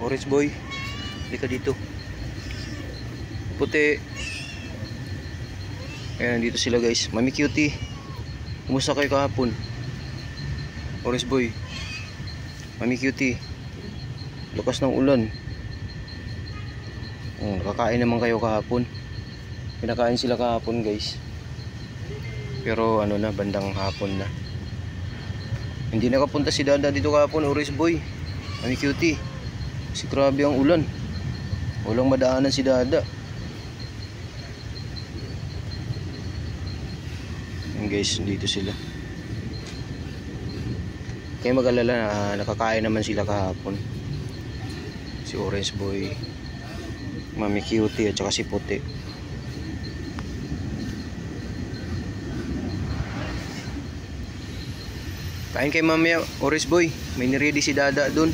Orange boy, halika dito. Puti. Ayan, dito sila guys. Mami cutie, kumusta kayo kahapon? Orange boy, Mami cutie, lakas ng ulan. Nakakain naman kayo kahapon. Pinakain sila kahapon guys. Pero ano na, bandang hapon na. Hindi nakapunta si Dada dito kahapon, Orange boy, Mami cutie. Kasi grabe ang ulan. Walang madaanan si Dada. Ayan guys, dito sila. Kaya mag-alala na nakakain naman sila kahapon. Si Orange boy, Mami cutie at saka si Puti. Kain kay mamaya, Orange boy. May niready si Dada dun.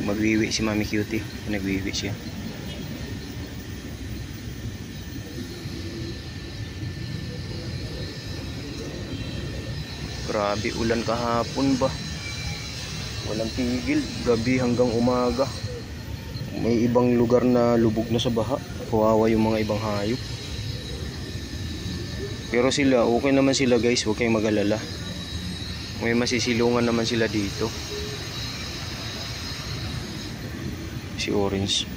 Magwiwi si Mami cutie. Nagwiwi siya. Grabe ulan kahapon ba. Walang tigil, gabi hanggang umaga. May ibang lugar na lubog na sa baha. Kawawa yung mga ibang hayop. Pero sila, okay naman sila guys, huwag kayong mag-alala. May masisilungan naman sila dito. Si Orange.